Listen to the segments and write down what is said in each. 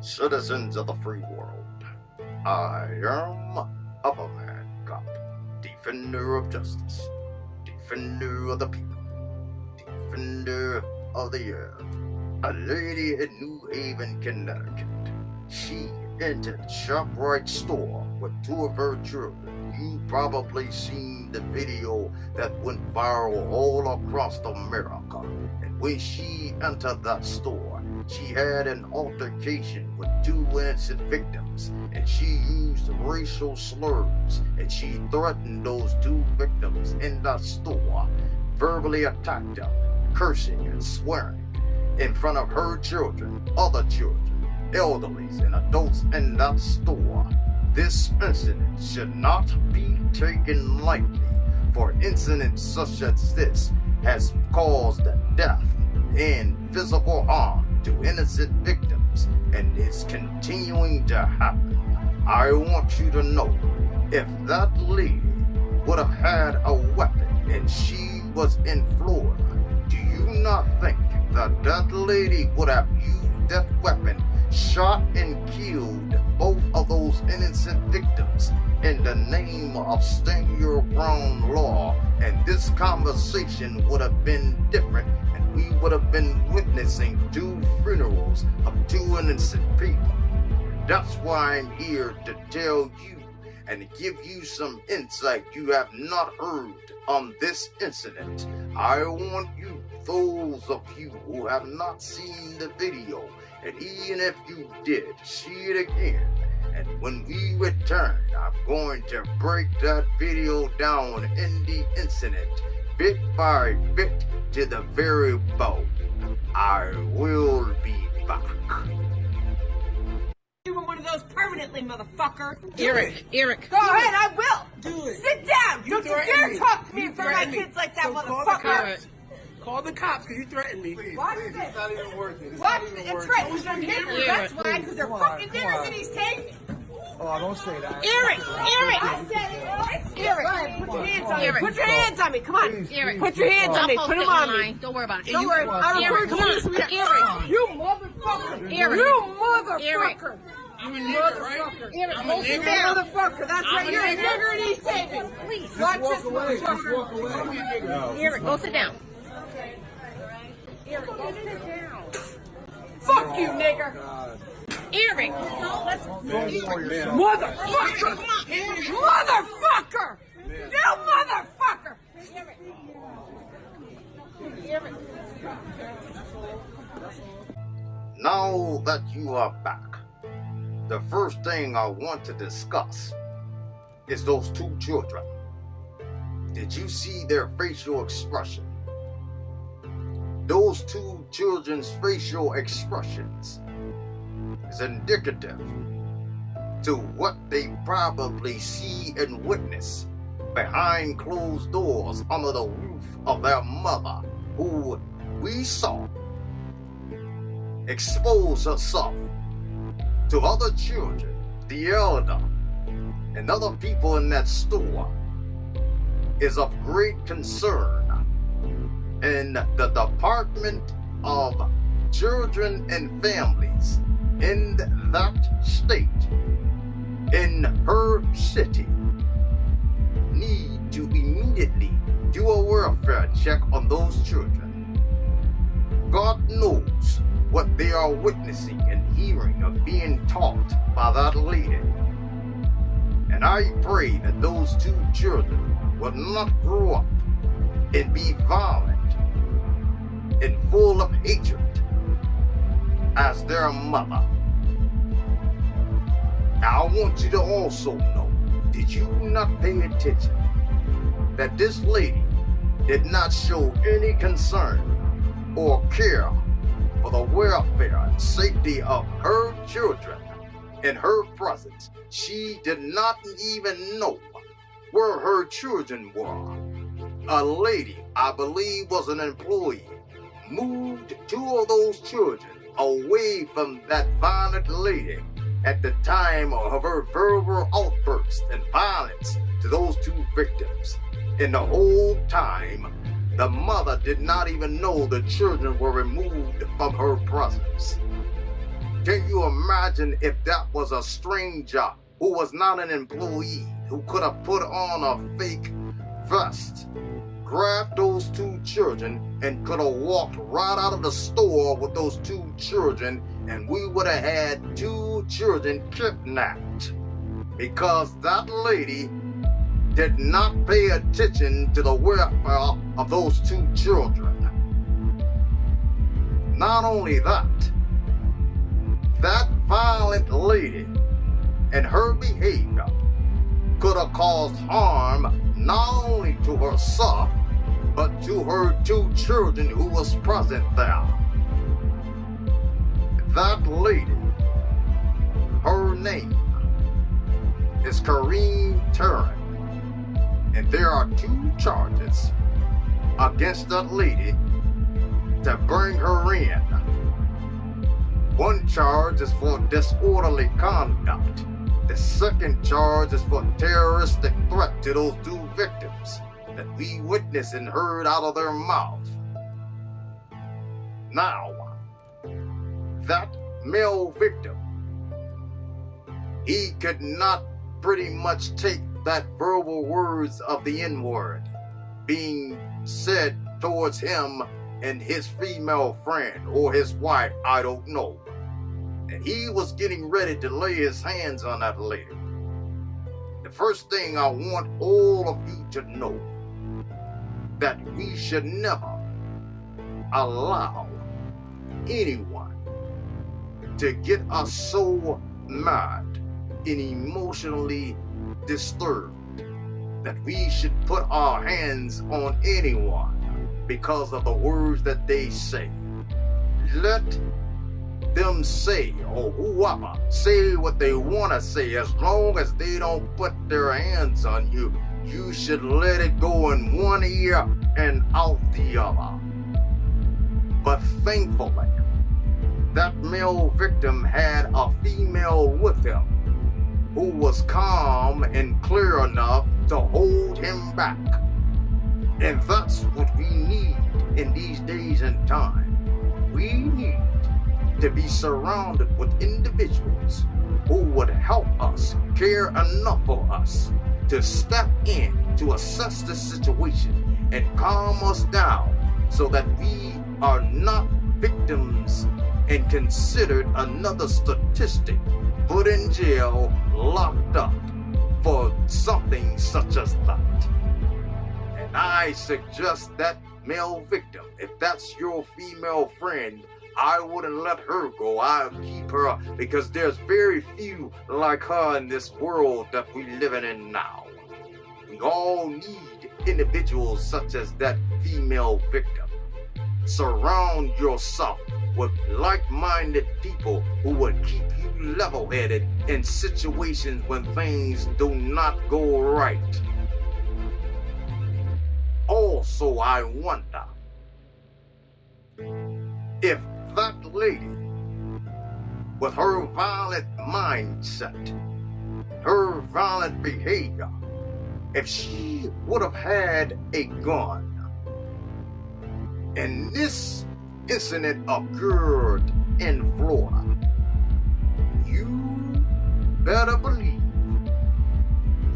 Citizens of the free world, I am Upper Man Cop, defender of justice, defender of the people, defender of the earth. A lady in New Haven, Connecticut. She entered ShopRite store with two of her children. You probably seen the video that went viral all across America. And when she entered that store, she had an altercation with two innocent victims, and she used racial slurs, and she threatened those two victims in that store, verbally attacked them, cursing and swearing in front of her children, other children, elderlies, and adults in that store. This incident should not be taken lightly, for incidents such as this has caused death and physical harm to innocent victims, and is continuing to happen. I want you to know, if that lady would have had a weapon and she was in Florida, do you not think that that lady would have used that weapon, shot and killed both of those innocent victims in the name of stand your ground law? And this conversation would have been different, and we would have been witnessing two funerals of two innocent people. That's why I'm here to tell you and give you some insight you have not heard on this incident. I want you, those of you who have not seen the video, and even if you did, see it again. And when we return, I'm going to break that video down in the incident, bit by bit, to the very bone. I will be back. You want one of those permanently, motherfucker. Eric. Go ahead, I will. Do it. Sit down. Don't you dare talk to me in front of my kids like that, motherfucker. Call the cops, because you threatened me. Watch this. It's not even worth it. Watch this. It's right. He's your neighbor. That's why, because they're fucking dinners that he's taking. Oh, don't say that. Eric. I said it. Eric, put your hands on me. Eric. Put your hands on me. Come on. Eric. Put your hands on me. Put them on me. Don't worry about it. Don't worry. I don't Eric, care. come on. Eric. You motherfucker. Eric. You motherfucker. Eric. I'm a nigger, right? Eric, I'm a You nigger. motherfucker. That's right. You're a nigger and he's taking. Please. Watch Walk this away. Just walk motherfucker. away. Eric, go sit down. Eric, go sit down. Fuck you, nigger. God. Eric. Motherfucker! Motherfucker! You motherfucker! Now that you are back, the first thing I want to discuss is those two children. Did you see their facial expression? Those two children's facial expressions is indicative to what they probably see and witness behind closed doors under the roof of their mother, who we saw expose herself to other children, the elder, and other people in that store, is of great concern. And the Department of Children and Families in that state, in her city, need to immediately do a welfare check on those children. God knows what they are witnessing and hearing of being taught by that lady. And I pray that those two children will not grow up and be violent and full of hatred as their mother. I want you to also know, did you not pay attention that this lady did not show any concern or care for the welfare and safety of her children in her presence? She did not even know where her children were. A lady, I believe was an employee, moved two of those children away from that violent lady at the time of her verbal outburst and violence to those two victims. And the whole time, the mother did not even know the children were removed from her presence. Can you imagine if that was a stranger who was not an employee, who could have put on a fake vest, grabbed those two children, and could have walked right out of the store with those two children, and we would have had two children kidnapped because that lady did not pay attention to the welfare of those two children. Not only that, that violent lady and her behavior could have caused harm not only to herself, but to her two children who was present there. That lady, her name is Kareem Turin, and there are two charges against that lady to bring her in. One charge is for disorderly conduct. The second charge is for terroristic threat to those two victims that we witnessed and heard out of their mouth. Now, that male victim, he could not pretty much take that verbal words of the N-word being said towards him and his female friend or his wife, I don't know. And he was getting ready to lay his hands on that lady. The first thing I want all of you to know, that we should never allow anyone to get us so mad and emotionally disturbed that we should put our hands on anyone because of the words that they say. Let them say, or whoever, say what they want to say. As long as they don't put their hands on you, you should let it go in one ear and out the other. But thankfully, that male victim had a female with him who was calm and clear enough to hold him back. And that's what we need in these days and time. We need to be surrounded with individuals who would help us, care enough for us to step in to assess the situation and calm us down so that we are not victims and considered another statistic, put in jail, locked up for something such as that. And I suggest that male victim, if that's your female friend, I wouldn't let her go. I'll keep her because there's very few like her in this world that we're living in now. We all need individuals such as that female victim. Surround yourself with like-minded people who would keep you level-headed in situations when things do not go right. Also, I wonder if that lady, with her violent mindset, her violent behavior, if she would have had a gun, and this incident occurred in Florida, you better believe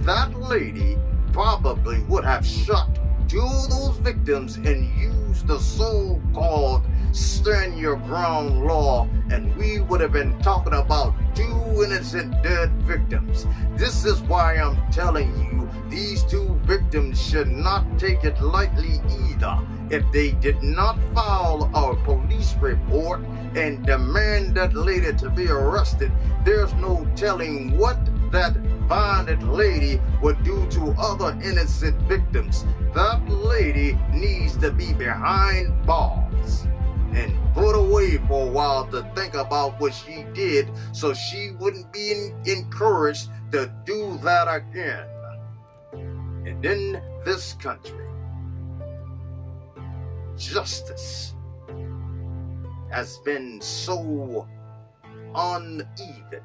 that lady probably would have shot two of those victims and used the so-called stand your ground law, and we would have been talking about two innocent dead victims. This is why I'm telling you, these two victims should not take it lightly either. If they did not file a police report and demand that lady to be arrested, there's no telling what that violent lady would do to other innocent victims. That lady needs to be behind bars and put away for a while to think about what she did so she wouldn't be encouraged to do that again. And in this country, justice has been so uneven.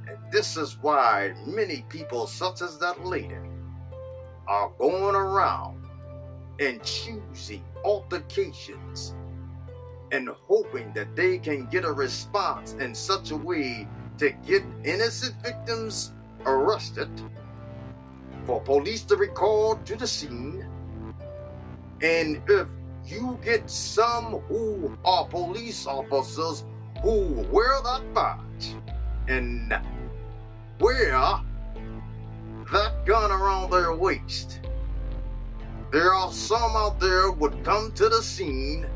And this is why many people, such as that lady, are going around and choosing altercations and hoping that they can get a response in such a way to get innocent victims arrested, for police to record to the scene. And if you get some who are police officers who wear that badge and wear that gun around their waist, there are some out there would come to the scene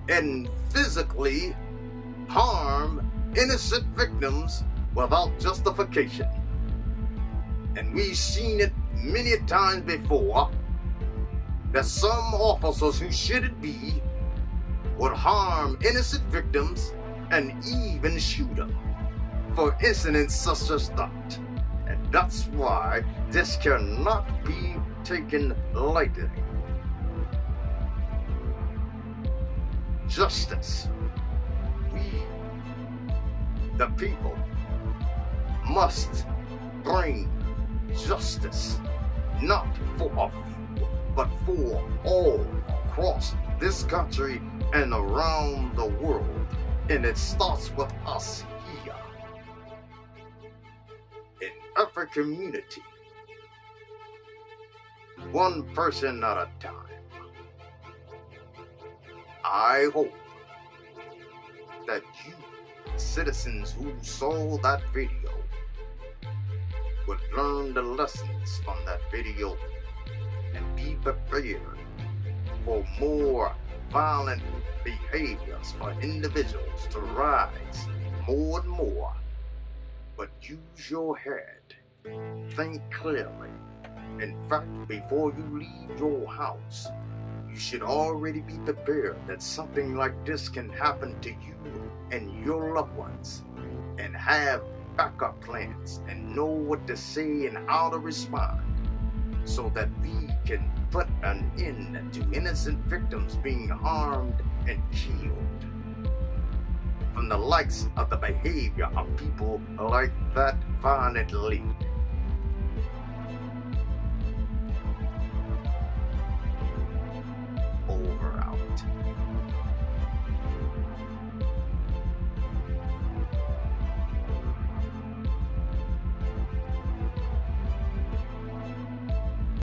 and physically harm innocent victims without justification. And we've seen it many times before, that some officers who shouldn't be would harm innocent victims and even shoot them for incidents such as that. And that's why this cannot be taken lightly. Justice. We, the people, must bring justice, not for a few, but for all across this country and around the world. And it starts with us here, in every community, one person at a time. I hope that you, citizens who saw that video, would learn the lessons from that video and be prepared for more violent behaviors for individuals to rise more and more. But use your head, think clearly. In fact, before you leave your house, you should already be prepared that something like this can happen to you and your loved ones, and have backup plans and know what to say and how to respond, so that we can put an end to innocent victims being harmed and killed from the likes of the behavior of people like that violent lady.